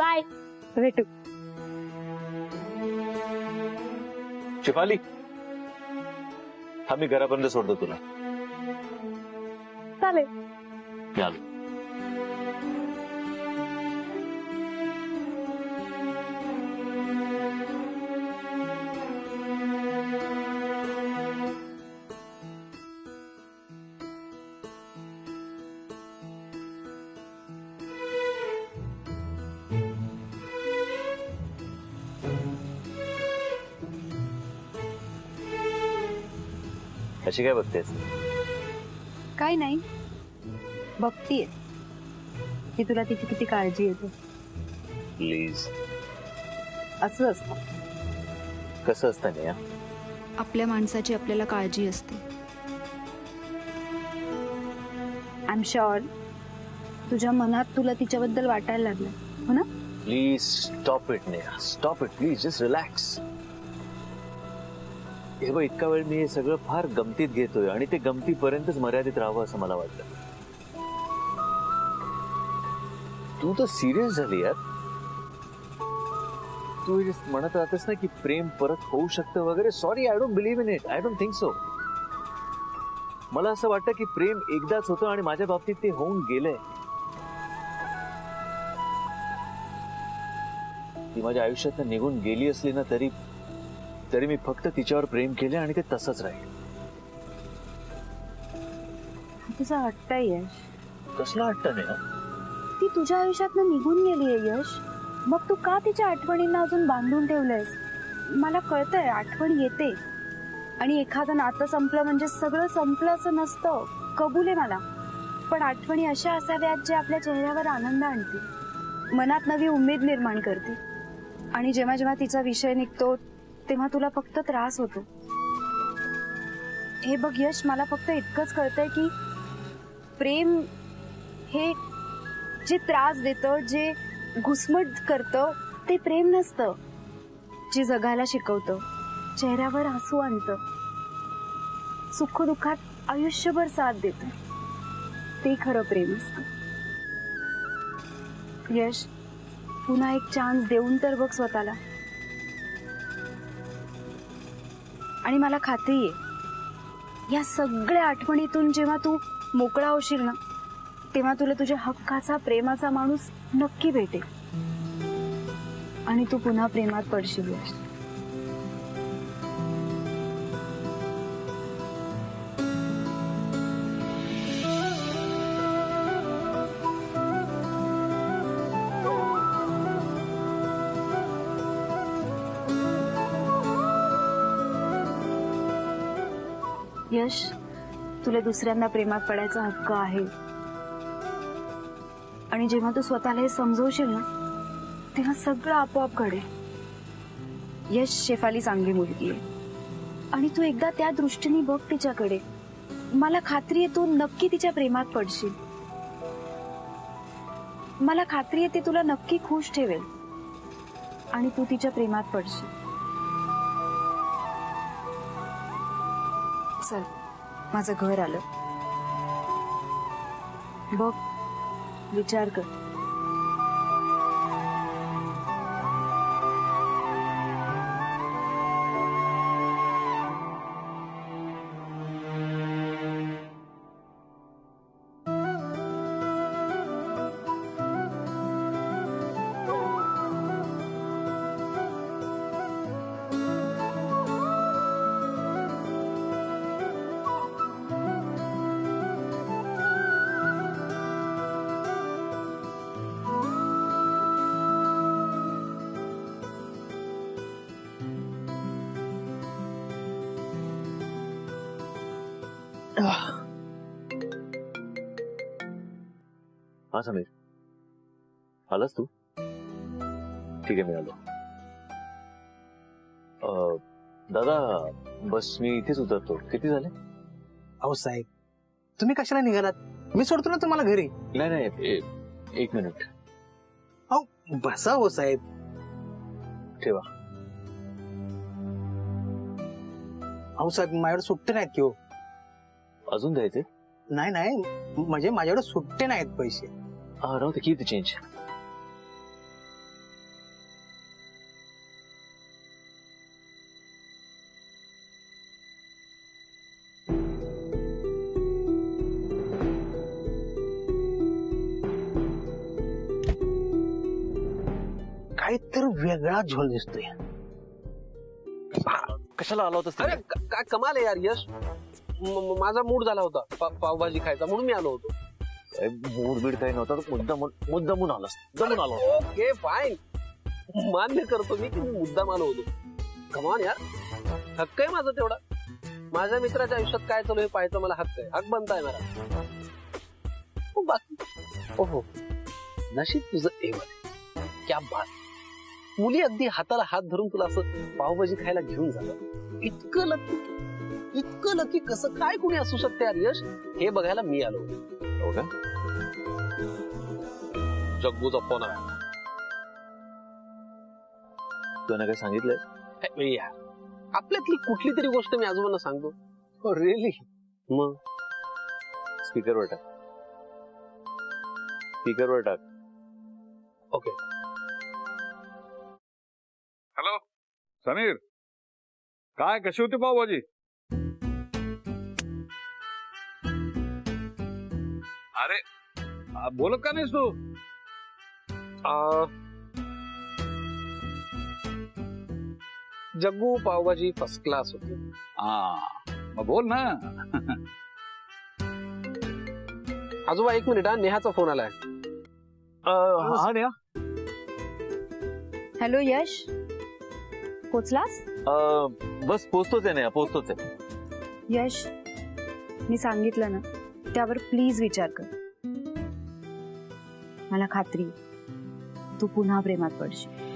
Bye, भेटू. शेफाली, हा मी घरापर्यंत सोडतो तुला. चालेल. मी आलो. अशी काय बघतेस? काय नाही, बघतीये की तुला तिची किती काळजी येते. प्लीज. असं असतं. कसं असतं नेहा? आपल्या माणसाची आपल्याला काळजी असते. आय एम शुअर तुझ्या मनात तुला तिच्याबद्दल वाटायला लागलं, हो ना? Please stop it Neha, stop it please, just relax. हे बघ, इतका वेळ मी हे सगळं फार गमतीत घेतोय आणि ते गमतीपर्यंतच मर्यादित राहावं असं मला वाटतं. तू तर सिरियस झाली यार. तू म्हणत राहतेस ना की प्रेम परत होऊ शकतं वगैरे. Sorry, I don't believe in it. I don't think so. मला असं वाटतं की प्रेम एकदाच होतं आणि माझ्या बाबतीत ते होऊन गेलंय. ती माझ्या आयुष्यात निघून गेली असली ना तरी मी फक्त तिच्यावर प्रेम केले आणि ते तसंच राहील. तुझं वाटतंय यश. कसलं वाटतं नाही? ती तुझ्या आयुष्यातनं निघून गेलीये यश. मग तू का तिच्या आठवणींना अजून बांधून ठेवलंयस? मला कळतंय आठवण येते आणि एखादं नातं संपलं म्हणजे सगळं संपलं असं नसतं, कबूल आहे मला. पण आठवणी अशा असाव्यात जे आपल्या चेहऱ्यावर आनंद आणतील, मनात नवी उमेद निर्माण करते. आणि जेव्हा जेव्हा तिचा विषय निघतो तेव्हा तुला फक्त त्रास होतो. हे बघ यश, मला फक्त इतकंच कळतंय की प्रेम हे जे त्रास देतं, जे घुसमट करतं, ते प्रेम नसतं. जे जगायला शिकवतं, चेहऱ्यावर हसू आणतं, सुखदुःखात आयुष्यभर साथ देतं, ते खरं प्रेम असतं. यश, पुन्हा एक चान्स देऊन तर बघ स्वतःला. आणि मला खात्री आहे या सगळ्या आठवणीतून जेव्हा तू मोकळा होशील ना, तेव्हा तुला तुझ्या हक्काचा प्रेमाचा माणूस नक्की भेटेल आणि तू पुन्हा प्रेमात पडशील. यश, तुला दुसऱ्यांदा प्रेमात पडायचा हक्क आहे. आणि जेव्हा तू स्वतःला हे समजवशील ना, तेव्हा सगळं आपोआप घडेल. यश, शेफाली चांगली मुलगी आहे आणि तू एकदा त्या दृष्टीने बघ तिच्याकडे. मला खात्री आहे तू नक्की तिच्या प्रेमात पडशील. मला खात्री आहे ती तुला नक्की खुश ठेवेल आणि तू तिच्या प्रेमात पडशील. चल, माझं घर आलं. बघ, विचार कर. हाँ समीर, आलास तू? ठीक आहे, मी आलो. दादा, बस मी इथेच उतरतो. किती झाले? अहो साहेब, तुम्ही कशाला निघालात? मी सोडतो ना तुम्हाला घरी. नाही नाही, एक मिनिट. अहो बसा हो साहेब. ठेवा. अहो साहेब, माझ्याकडे सुट्टे नाहीत की हो. अजून द्यायचे? नाही नाही, म्हणजे माझ्याकडे सुट्टे नाहीत पैसे. राहू दे, keep the change. वेगळा झोल दिसतोय. कशाला आला होतास अरे तिथे? काय कमाल आहे यार यश. माझा मूड झाला होता पावभाजी खायचा म्हणून मी आलो होतो. मूड काही नव्हता तर मुद्दामून आलास. जमून आलो होतो. ओके फाईन, मान्य करतो मी की मी मुद्दाम आलो होतो. कमान यार, हक्क आहे माझा तेवढा. माझ्या मित्राच्या आयुष्यात काय चालू हे पाहायचं मला हक्क आहे. हक बनताय मला. बाकी ओहो, नशीब तुझं एवढं. क्या बात. मुली अगदी हाताला हात धरून तुला असं पावभाजी खायला घेऊन जातात. इतकं लकी कसं काय कुणी असू शकते यार यश, हे बघायला मी आलो. हो का? जग्गूचा फोन आला. तुला काय सांगितलंय? यार आपल्यातली कुठली तरी गोष्ट मी आजोबांना सांगतो. हो रिअली? मग स्पीकरवर टाक. स्पीकरवर टाक. ओके. हॅलो समीर, काय कशी होती पावभाजी? अरे बोलत का नाहीस तू? जग्गू पावभाजी फर्स्ट क्लास होती. मग बोल ना. आजोबा एक मिनिट, हा नेहाचा फोन आलाय. हा नेहा. हॅलो यश, पोचलास? बस पोचतोच आहे नेहा, पोचतोच आहे. यश, मी सांगितलं ना त्यावर प्लीज विचार कर. मला खात्री तू पुन्हा प्रेमात पडशील.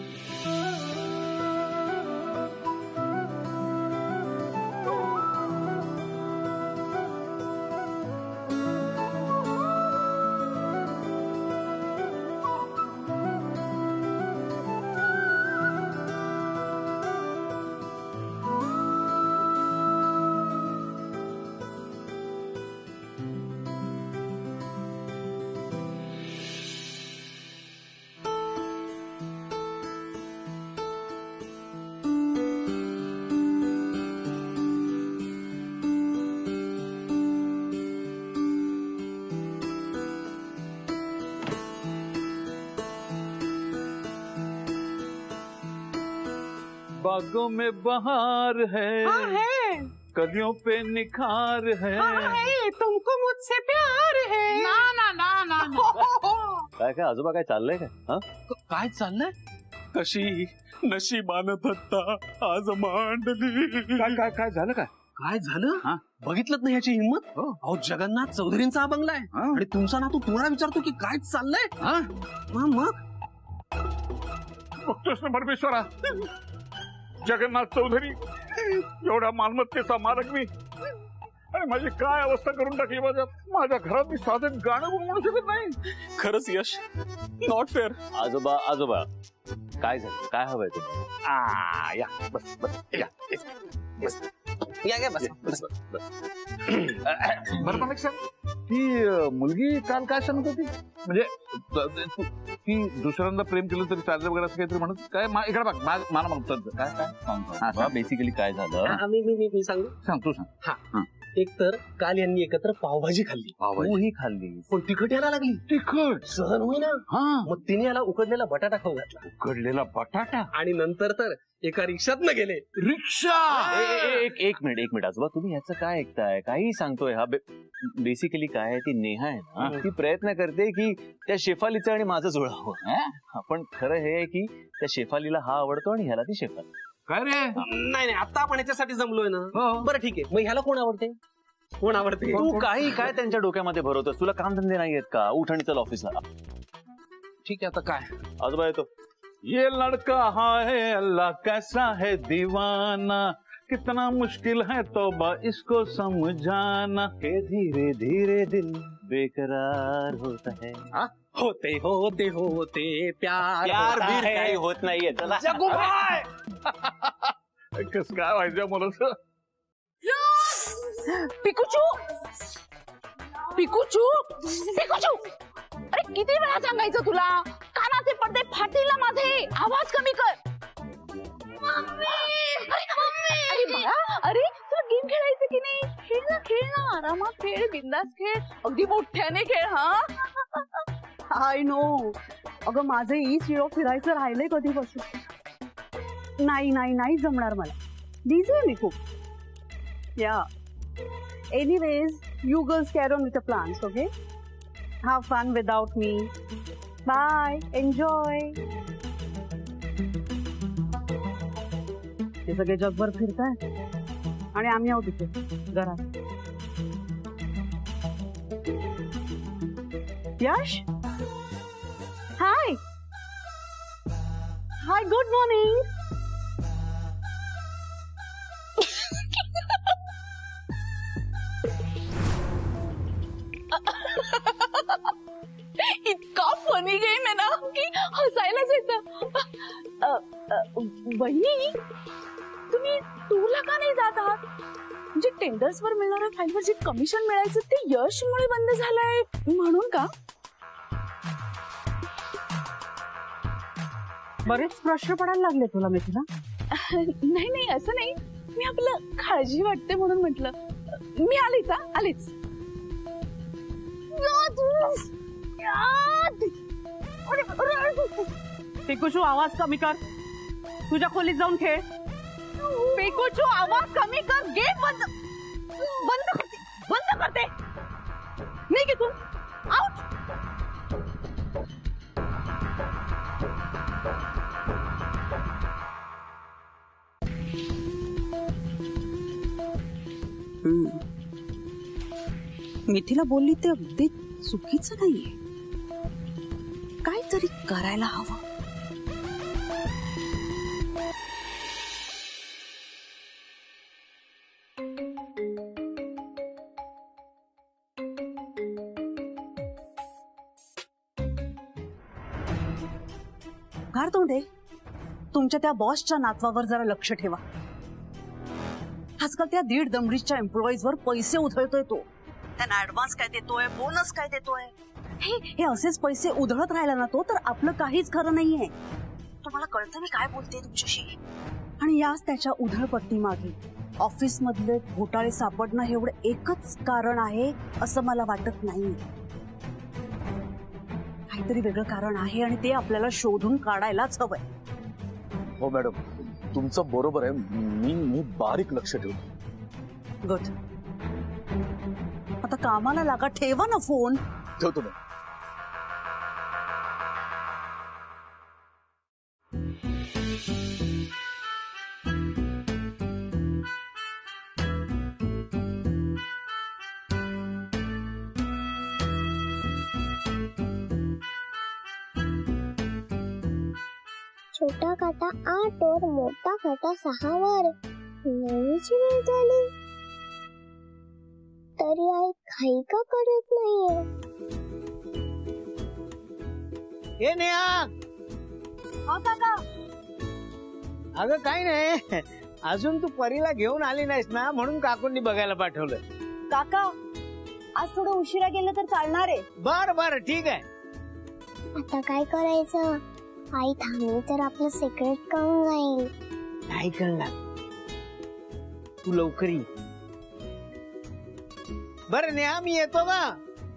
बागों में बहार है, कलियों पे निखार है. तुमको मुझसे प्यार है. ना ना ना ना ना. काय आजोबा काय चाललंय का? हा? काय चाललंय? कशी नशिबानं दत्ता आज मांडली. काय काय झालं काय? काय झालं? हा? बघितलं नाही याची हिंमत. हो. अहो जगन्नाथ चौधरींचा हा बंगला आहे हा. आणि तुमचा नातू तुम्हाला विचारतो की काय चाललंय. हा? मग बघतोस ना परमेश्वरा, जगन्नाथ चौधरी एवढ्या मालमत्तेचा मालक मी, आणि माझी काय अवस्था करून टाकली. माझ्या घरात मी साधं गाणं म्हणू शकत नाही. खरंच यश, नॉट फेअर. आजोबा आजोबा काय झालं? काय हवंय तुम्हाला? या बस बस या बस या बस बस. बरं मला सांग, ती मुलगी काल काय सांगत होती? म्हणजे ती दुसऱ्यांदा प्रेम केलं तरी चाललं वगैरे असं काहीतरी म्हणत काय? इकडे बघ, मला म्हणतो काय काय बेसिकली काय झालं? मी सांगू. सांग तू सांग. एक तर काल यांनी एकत्र पावभाजी खाल्ली. तूही खाल्ली? पण तिखट यायला लागली. तिखट सहन होईना. हा, मग तिने याला उकडलेला बटाटा खाऊ घातला. उकडलेला बटाटा आणि नंतर तर एका रिक्षात न गेले. रिक्षा. एक मिनिट आजोबा, तुम्ही ह्याचं काय ऐकताय? काही सांगतोय हा. बेसिकली काय आहे, ती नेहा आहे ना, ती प्रयत्न करते की त्या शेफालीचं आणि माझं जुळावं. पण खरं हे आहे की त्या शेफालीला हा आवडतो आणि ह्याला ती शेफाली. काय रे? नाही आता आपण याच्यासाठी जमलोय ना. हो. बरं ठीक आहे, मग ह्याला कोण आवडते? कोण आवडते? तू काही काय त्यांच्या डोक्यामध्ये भरवतोस? तुला कामधंदे नाहीयेत का? उठ आणि चल ऑफिसला. ठीक आहे, आता काय? आजोबा येतो. ये लड़का है अल्लाह कैसा है दीवाना, कितना मुश्किल है तौबा इसको समझाना, के धीरे धीरे दिल बेकरार होता है. होते होते होते प्यार प्यार होता बीर है. काही होत नाहीये. चला. जगूबाई! कस काय व्हायचं मुलाचं? पिकुचू पिकुचू पिकुचू. अरे किती वेळा सांगायचं तुला, कानाचे पडदे फाटील ना माझे, आवाज कमी कर. अरे बाळा, अरे तुला गेम खेळायचं की नाही? खेळ ना आरामात खेळ, बिंदास खेळ, अगदी मोठ्याने खेळ. हा आय नो. अगं माझं ई चिरो फिरायचं राहिलंय कधीपासून. नाही नाही नाही जमणार मला. बिझी आहे मी खूप. या anyways you girls carry on with the plans. Okay, have fun without me. Bye, enjoy. ते सगळे जगभर फिरताय आणि आम्ही आहोत इथे घरात. Yash, hi hi, good morning. इतका फनी गेम आहे ना की हसायलाच येतं. वहिनी, तुम्ही टूरला का नाही जात आहात? म्हणजे टेंडर्सवर मिळणाऱ्या फाईलवर जे कमिशन मिळायचं ते यशमुळे बंद झालंय म्हणून का? बरेच प्रश्न पडायला लागले तुला मिथिला. नाही नाही, असं नाही. मी आपलं काळजी वाटते म्हणून म्हटलं. मी आलीच आलीच. पिकुशू, आवाज कमी कर. तुझ्या खोलीत जाऊन खेळ. पेकोचो, आवाज कमी कर. गेट बंद बंद करते. नाही की तू आउट. मिथिला बोलली ते अगदी चुकीचं नाहीये. काहीतरी करायला हवं. घारतोंडे, तुमच्या त्या बॉसच्या नातवावर जरा लक्ष ठेवा. आजकाल त्या 1.5 दमडीच्या एम्प्लॉईजवर पैसे उधळतोय तो. त्यांना ऍडव्हान्स काय देतोय, बोनस काय देतोय. हे असेच पैसे उधळत राहिला ना तो, तर आपलं काहीच खरं नाहीये. तुम्हाला कळतं मी काय बोलते तुमच्याशी? आणि याच त्याच्या उधळपट्टी मागे ऑफिस मधले घोटाळे सापडणं एवढं एकच कारण आहे असं मला वाटत नाही. काहीतरी वेगळं कारण आहे आणि ते आपल्याला शोधून काढायलाच हवंय. हो मॅडम, तुमचं बरोबर आहे. मी बारीक लक्ष ठेवतो. गुड. आता कामाला लागा. ठेवा ना फोन. ठेवतो ना. छोटा काटा 8 और मोठा काटा 6 वर. नवीची वेळ झाली तरी आई काही का करत नाहीये. ए नेहा. हा काका. अगं काय नाही, अजून तू परीला घेऊन आली नाहीस ना, म्हणून काकूंनी बघायला पाठवलं. काका, आज थोडं उशिरा गेलं तर चालणार आहे. बर ठीक आहे. आता काय करायचं? आई थांबली तर आपलं सिक्रेट कळून जाईल. नाही कळणार. तू लवकर ये. बरं नेहा, मी येतो का?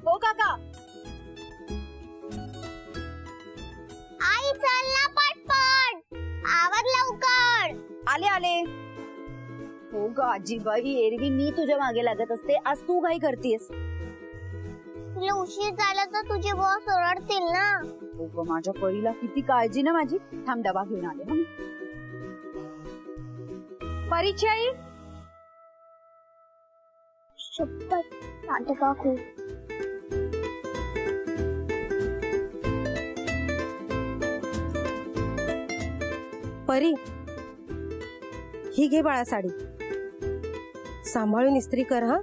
हो काका. आई चल ना पटपट. आवर लवकर. आले आले. हो ग आजीबाई, एरवी मी तुझ्या मागे लागत असते, आज तू घाई करतेस. तुला उशीर झाला तर तुझे बॉस ओरडतील ना. हो ग, माझ्या परीला किती काळजी ना माझी. थांब, डबा घेऊन आले. हं. परीची आई. शपथ नाटका खूप. परी, ही घे बाळा साडी. सांभाळून इस्त्री कर हा.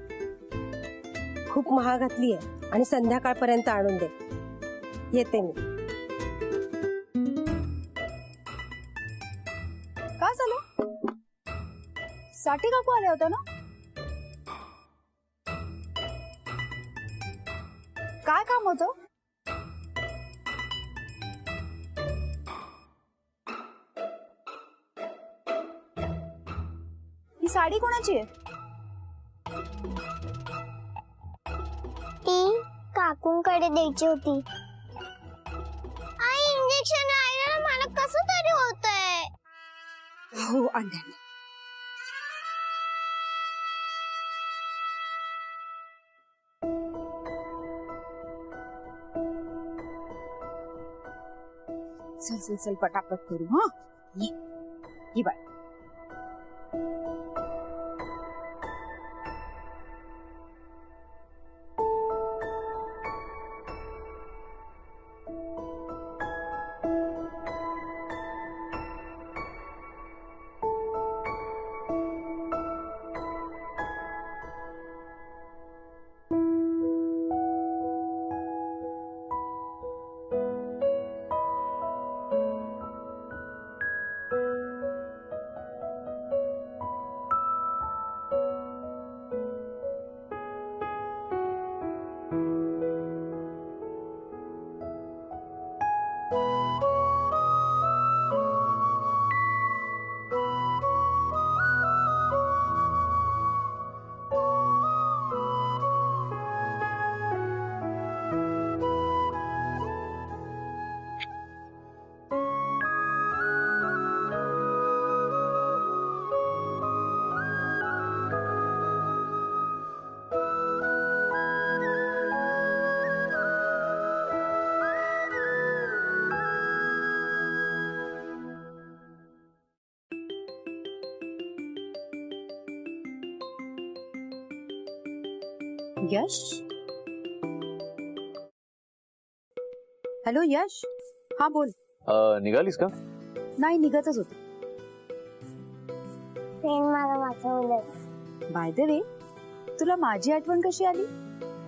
खूप महागातली आहे आणि संध्याकाळपर्यंत आणून दे. येते मी. काय झालं? साठी काकू आल्या होत्या ना? काय काम होतं? ही साडी कोणाची आहे? ती काकूंकडे द्यायची होती. आई इंजेक्शन आहे ना, मला कसं तरी होतंय. हो आणते. चल चल चल पटापट करू. हा ये बाय. यश. हॅलो यश. हा बोल. निघालीस का? नाही निघतच होते. ट्रेन मला वाचवलं. बाय द वे तुला माझी आठवण कशी आली?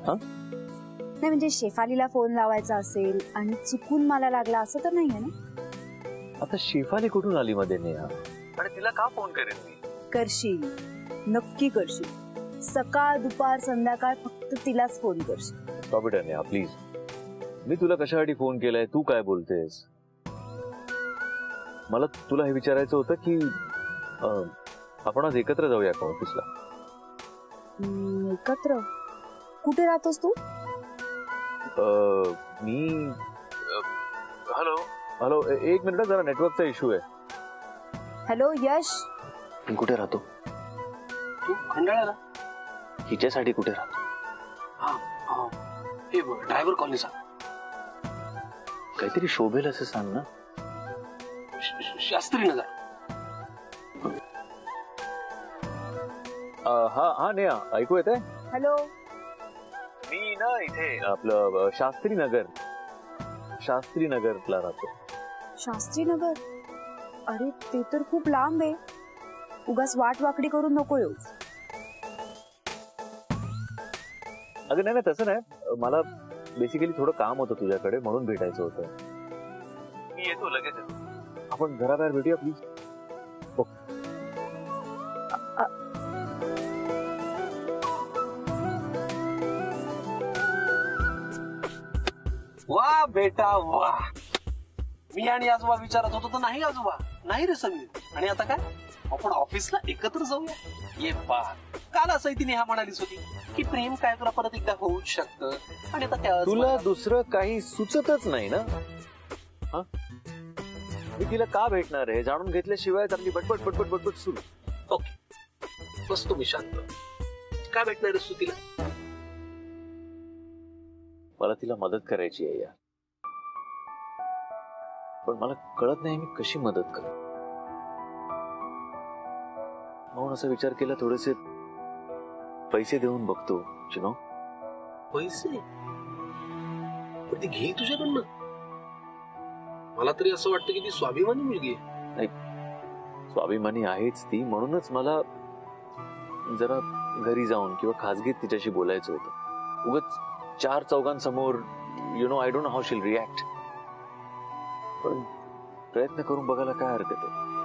नाही म्हणजे शेफालीला फोन लावायचा असेल आणि चुकून मला लागला असं तर नाहीये ना? आता शेफाली कुठून आली मध्ये नेहा? आणि तिला का फोन करेन मी? करशील, नक्की करशील. सकाळ दुपार संध्याकाळ फक्त तिलाच फोन करशील. Stop it Neha please. मी तुला कशासाठी फोन केलाय? तू काय बोलतेस? मला तुला हे विचारायचं होतं की आपण आज एकत्र जाऊया का ऑफिसला? एकत्र? कुठे राहतोस तू? मी हॅलो हॅलो एक मिनिट, जरा नेटवर्कचा इश्यू आहे. हॅलो यश. कुठे राहतो तू? खंडाळ्याला. हिच्यासाठी कुठे राहतो? हा हे बघ ड्रायव्हर कॉलनीचा. काहीतरी शोभेल असं सांग ना. शास्त्री नगर. हा हा नेहा ऐकू येतंय? हॅलो. मी ना इथे आपलं शास्त्री नगरला राहतो. शास्त्रीनगर? अरे ते तर खूप लांब आहे. उगाच वाट वाकडी करून नको येऊ. अगं नाही तसं नाही, मला बेसिकली थोडं काम होतं तुझ्याकडे म्हणून भेटायचं होतं. मी येतो लगेच येतो. आपण घराबाहेर भेटूया प्लीज. वा बेटा वा. मी आणि आजोबा विचारत होतो तर नाही आजोबा, नाही रे समीर. आणि आता काय आपण ऑफिसला एकत्र जाऊया. ये पा काल असं तिने हा म्हणालीच होती की प्रेम काय तुला परत एकदा होऊच शकतं. आणि आता त्या तुला दुसरं काही सुचतच नाही ना? हा मी तिला का भेटणार आहे जाणून घेतल्याशिवाय आपली बटबट बटबट बटबट सुरू. ओके बस तुम्ही शांत. काय भेटणार आहेस तू तिला? मला तिला मदत करायची आहे यार, पण मला कळत नाही मी कशी मदत करू. म्हणून असा विचार केला थोडेसे पैसे देऊन बघतो. You know. पैसे? पण ती घेईल तुझ्याकडनं. मला तरी असं वाटतं की ती स्वाभिमानी मुलगी आहे. स्वाभिमानी आहेच ती, म्हणूनच मला जरा घरी जाऊन किंवा खासगीत तिच्याशी बोलायचं होतं. उगाच 4 चौघांसमोर. You know I don't know how she'll react. पण प्रयत्न करून बघायला काय हरकत आहे.